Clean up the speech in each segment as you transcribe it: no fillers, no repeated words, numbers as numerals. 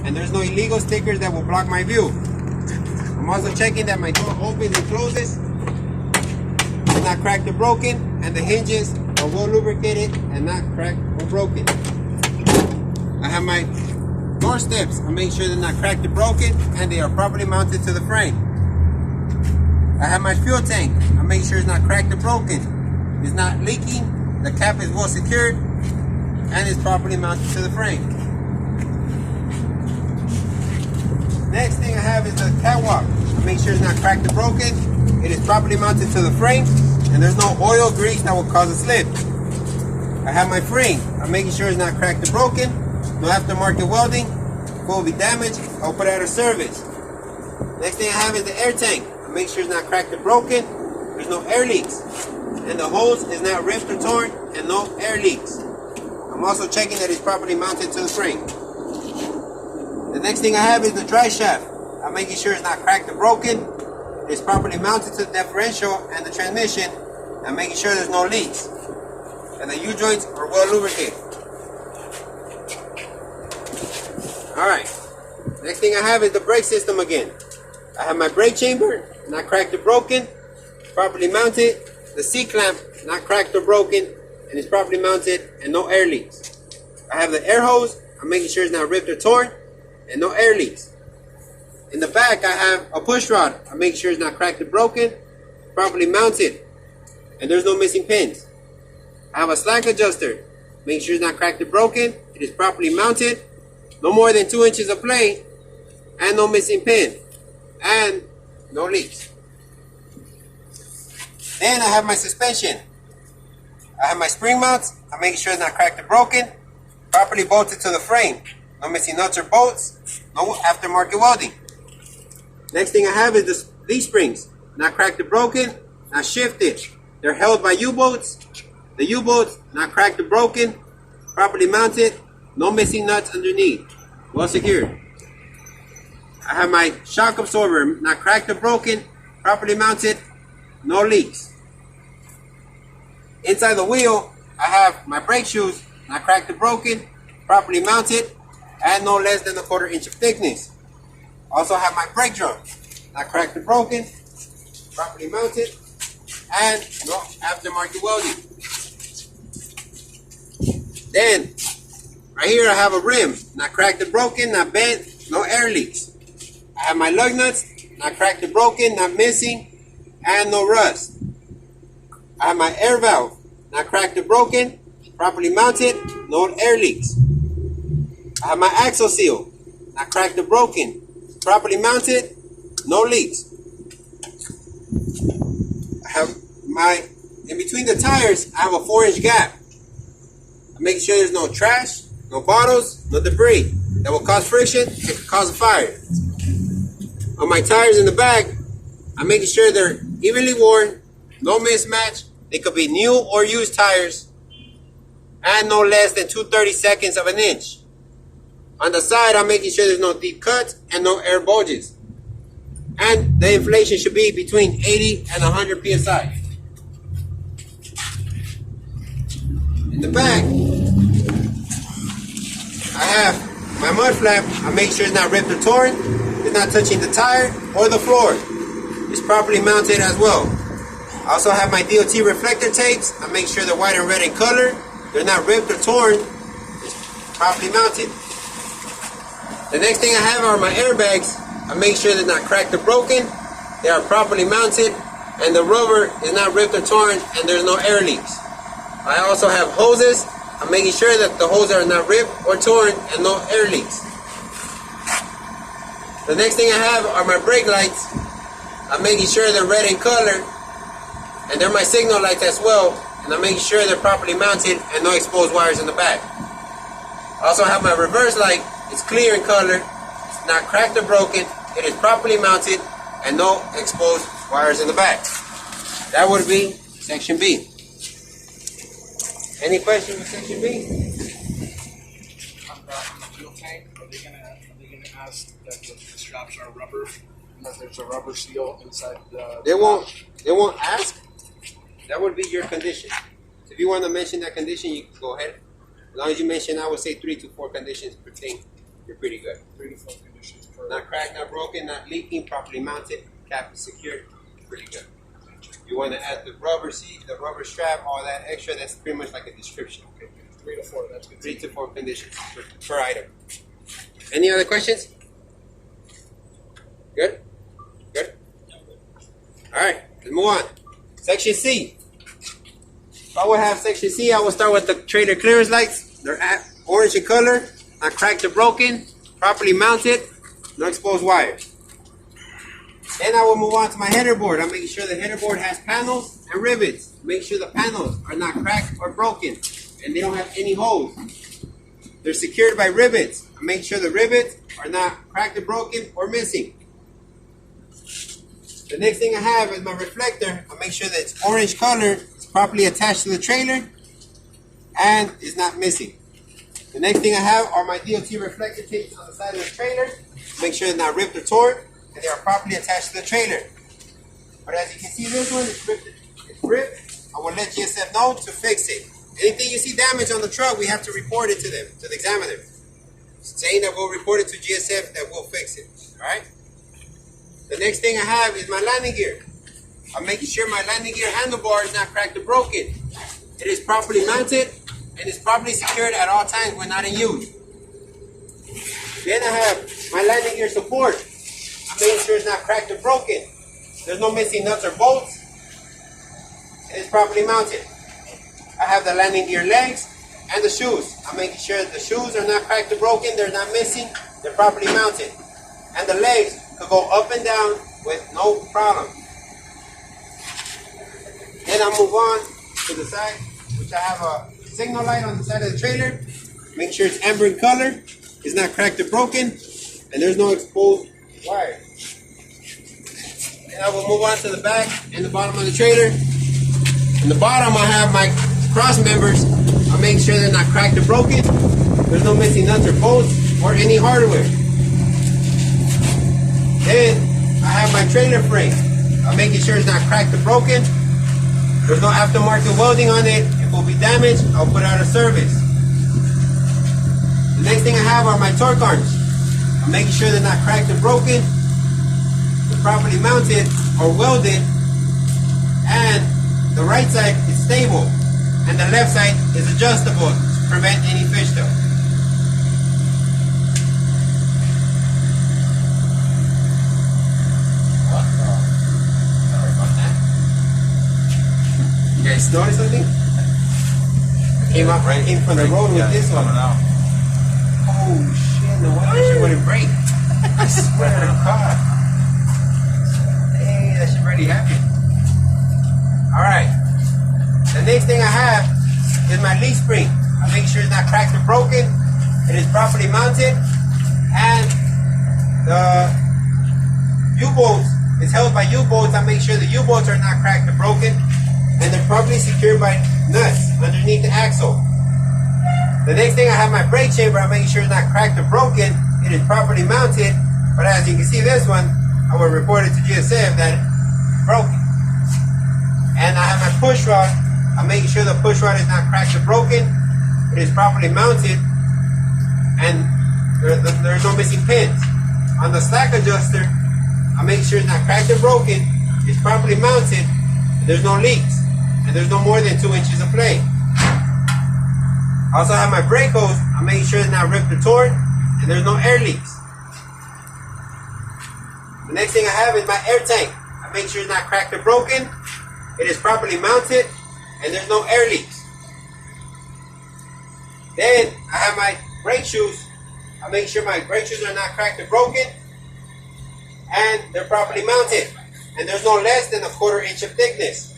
and there's no illegal stickers that will block my view. I'm also checking that my door opens and closes, it's not cracked or broken, and the hinges are well lubricated and not cracked or broken. I have my door steps. I make sure they're not cracked or broken and they are properly mounted to the frame. I have my fuel tank. I make sure it's not cracked or broken. It's not leaking. The cap is well secured and it's properly mounted to the frame. Next thing I have is the catwalk. I make sure it's not cracked or broken. It is properly mounted to the frame and there's no oil grease that will cause a slip. I have my frame. I'm making sure it's not cracked or broken. No aftermarket welding. If it will be damaged, I'll put it out of service. Next thing I have is the air tank. I make sure it's not cracked or broken. There's no air leaks. And the hose is not ripped or torn and no air leaks. I'm also checking that it's properly mounted to the frame. The next thing I have is the drive shaft. I'm making sure it's not cracked or broken. It's properly mounted to the differential and the transmission. I'm making sure there's no leaks. And the U-joints are well lubricated. Alright, next thing I have is the brake system again. I have my brake chamber, not cracked or broken, properly mounted. The C-clamp, not cracked or broken, and it's properly mounted and no air leaks. I have the air hose. I'm making sure it's not ripped or torn and no air leaks. In the back I have a push rod. I'm making sure it's not cracked or broken, properly mounted, and there's no missing pins. I have a slack adjuster. Make sure it's not cracked or broken. It is properly mounted. No more than 2 inches of play. And no missing pin. And no leaks. Then I have my suspension. I have my spring mounts. I'm making sure it's not cracked or broken. Properly bolted to the frame. No missing nuts or bolts. No aftermarket welding. Next thing I have is these springs. Not cracked or broken. Not shifted. They're held by U-bolts. The U-bolts, not cracked or broken, properly mounted, no missing nuts underneath, well secured. I have my shock absorber, not cracked or broken, properly mounted, no leaks. Inside the wheel, I have my brake shoes, not cracked or broken, properly mounted, and no less than 1/4 inch of thickness. Also have my brake drum, not cracked or broken, properly mounted, and no aftermarket welding. Then, right here I have a rim, not cracked or broken, not bent, no air leaks. I have my lug nuts, not cracked or broken, not missing, and no rust. I have my air valve, not cracked or broken, properly mounted, no air leaks. I have my axle seal, not cracked or broken, properly mounted, no leaks. I have in between the tires, I have a 4-inch gap. Making sure there's no trash, no bottles, no debris that will cause friction and could cause a fire. On my tires in the back, I'm making sure they're evenly worn, no mismatch. They could be new or used tires, and no less than 2/32 of an inch. On the side, I'm making sure there's no deep cuts and no air bulges. And the inflation should be between 80 and 100 psi. In the back, I have my mud flap. I make sure it's not ripped or torn. It's not touching the tire or the floor. It's properly mounted as well. I also have my DOT reflector tapes. I make sure they're white and red in color. They're not ripped or torn. It's properly mounted. The next thing I have are my airbags. I make sure they're not cracked or broken. They are properly mounted. And the rubber is not ripped or torn. And there's no air leaks. I also have hoses. I'm making sure that the hoses are not ripped or torn and no air leaks. The next thing I have are my brake lights. I'm making sure they're red in color. And they're my signal lights as well. And I'm making sure they're properly mounted and no exposed wires in the back. I also have my reverse light. It's clear in color. It's not cracked or broken. It is properly mounted and no exposed wires in the back. That would be section B. Any questions with section B? On the fuel tank, are they gonna ask that the straps are rubber and that there's a rubber seal inside the? They won't ask. That would be your condition. So if you want to mention that condition, you can go ahead. As long as you mention, I would say 3 to 4 conditions per thing. you're pretty good. 3 to 4 conditions per. Not cracked, not broken, not leaking, properly mounted, cap is secured, pretty good. You want to add the rubber seat, the rubber strap, all that extra, that's pretty much like a description. Okay? 3 to 4, that's good. 3 to 4 conditions per item. Any other questions? Good? Good? Alright, let's move on. Section C. If I would have section C, I would start with the trailer clearance lights. They're orange in color, not cracked or broken, properly mounted, no exposed wires. Then I will move on to my header board. I'm making sure the header board has panels and rivets. Make sure the panels are not cracked or broken and they don't have any holes. They're secured by rivets. Make sure the rivets are not cracked or broken or missing. The next thing I have is my reflector. I make sure that it's orange color, it's properly attached to the trailer, and is not missing. The next thing I have are my DOT reflector tapes on the side of the trailer. Make sure they're not ripped or torn, and they are properly attached to the trailer. But as you can see, this one is ripped. It's ripped. I will let GSF know to fix it. Anything you see damage on the truck, we have to report it to them, to the examiner, saying that we'll report it to GSF, that we'll fix it. All right. The next thing I have is my landing gear. I'm making sure my landing gear handlebar is not cracked or broken. It is properly mounted and is properly secured at all times when not in use. Then I have my landing gear support. I'm making sure it's not cracked or broken. There's no missing nuts or bolts. It is properly mounted. I have the landing gear legs and the shoes. I'm making sure that the shoes are not cracked or broken. They're not missing. They're properly mounted. And the legs could go up and down with no problem. Then I move on to the side, which I have a signal light on the side of the trailer. Make sure it's amber in color, it's not cracked or broken, and there's no exposed wire. Then I will move on to the back and the bottom of the trailer. In the bottom I have my cross members. I make sure they're not cracked or broken. There's no missing nuts or bolts or any hardware. Then I have my trailer frame. I'm making sure it's not cracked or broken. There's no aftermarket welding on it. If it will be damaged, I'll put it out of service. The next thing I have are my torque arms. I'm making sure they're not cracked or broken. They're properly mounted or welded. And the right side is stable. And the left side is adjustable to prevent any fishtail. You guys notice something? I came from the road with this one. Oh shit, no wonder that shit wouldn't break. I swear to God. Hey, that shit already happened. Alright. The next thing I have is my leaf spring. I make sure it's not cracked or broken. It is properly mounted. And the U-bolts is held by U-bolts. I make sure the U-bolts are not cracked or broken. And they're properly secured by nuts underneath the axle. The next thing I have my brake chamber. I'm making sure it's not cracked or broken. It is properly mounted. But as you can see this one, I will report it to GSF that it's broken. And I have my push rod. I'm making sure the push rod is not cracked or broken. It is properly mounted. And there's no missing pins. On the slack adjuster, I'm making sure it's not cracked or broken. It's properly mounted. There's no leaks. And there's no more than 2 inches of play. I also have my brake hose. I'm making sure it's not ripped or torn. And there's no air leaks. The next thing I have is my air tank. I make sure it's not cracked or broken. It is properly mounted. And there's no air leaks. Then I have my brake shoes. I make sure my brake shoes are not cracked or broken. And they're properly mounted. And there's no less than 1/4 inch of thickness.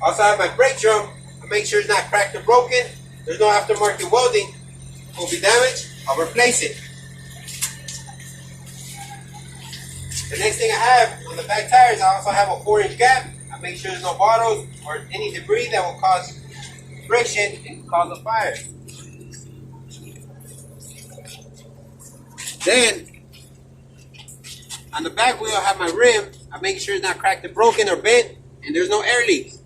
I also have my brake drum. I make sure it's not cracked or broken. There's no aftermarket welding. If it will be damaged, I'll replace it. The next thing I have on the back tires, I also have a 4-inch gap. I make sure there's no bottles or any debris that will cause friction and cause a fire. Then, on the back wheel, I have my rim. I'm making sure it's not cracked or broken or bent, and there's no air leaks.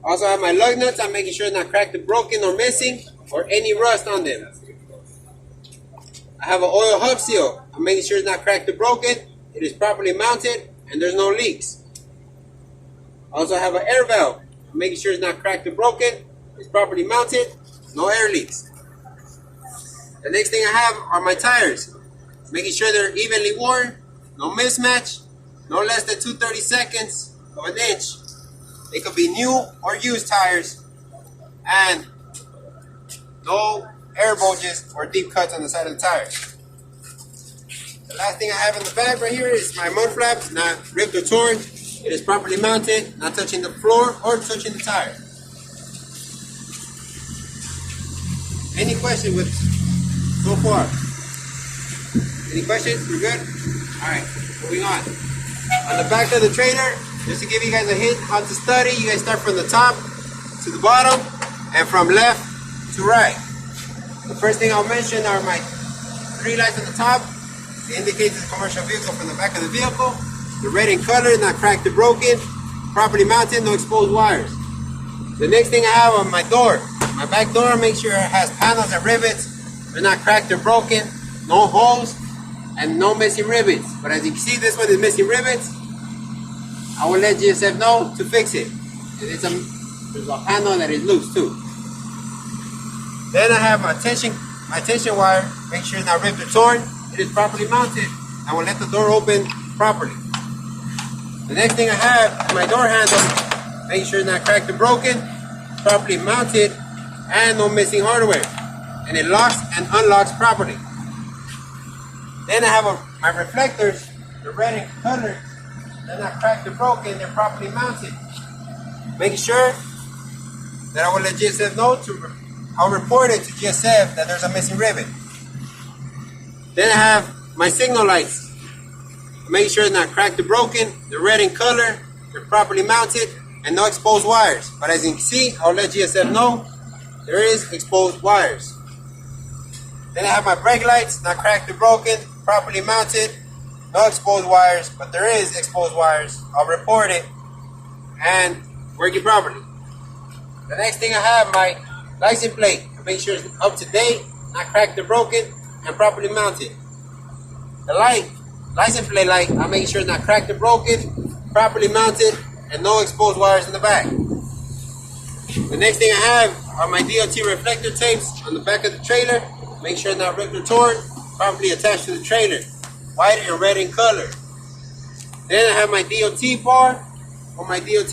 I also have my lug nuts. I'm making sure it's not cracked or broken or missing, or any rust on them. I have an oil hub seal. I'm making sure it's not cracked or broken. It is properly mounted and there's no leaks. I also have an air valve. I'm making sure it's not cracked or broken. It's properly mounted. No air leaks. The next thing I have are my tires. Making sure they're evenly worn. No mismatch. No less than 2/32 of an inch. They could be new or used tires. And no air bulges or deep cuts on the side of the tires. The last thing I have in the bag right here is my mud flap, not ripped or torn. It is properly mounted, not touching the floor or touching the tire. Any questions with so far? Any questions? We're good? Alright, moving on. On the back of the trailer, just to give you guys a hint how to study, you guys start from the top to the bottom and from left to right. The first thing I'll mention are my 3 lights on the top. It indicates the commercial vehicle from the back of the vehicle. The red in color, not cracked or broken. Properly mounted, no exposed wires. The next thing I have on my door. My back door, make sure it has panels and rivets. They're not cracked or broken. No holes and no missing rivets. But as you can see, this one is missing rivets. I will let GSF know to fix it. There's a panel that is loose too. Then I have my tension wire. Make sure it's not ripped or torn. It is properly mounted. I will let the door open properly. The next thing I have is my door handle. Make sure it's not cracked or broken. Properly mounted and no missing hardware. And it locks and unlocks properly. Then I have my reflectors. The red in color. They're not cracked or broken. They're properly mounted. Making sure that I will let GSF know I'll report it to GSF that there's a missing rivet. Then I have my signal lights. Make sure it's not cracked or broken. They're red in color. They're properly mounted and no exposed wires. But as you can see, I'll let GSF know there is exposed wires. Then I have my brake lights, not cracked or broken, properly mounted, no exposed wires, but there is exposed wires. I'll report it and working properly. The next thing I have my license plate. Make sure it's up to date, not cracked or broken, and properly mounted. The license plate light, I'll make sure it's not cracked or broken, properly mounted, and no exposed wires in the back. The next thing I have are my DOT reflector tapes on the back of the trailer. Make sure it's not ripped or torn, properly attached to the trailer. White and red in color. Then I have my DOT bar or my DOT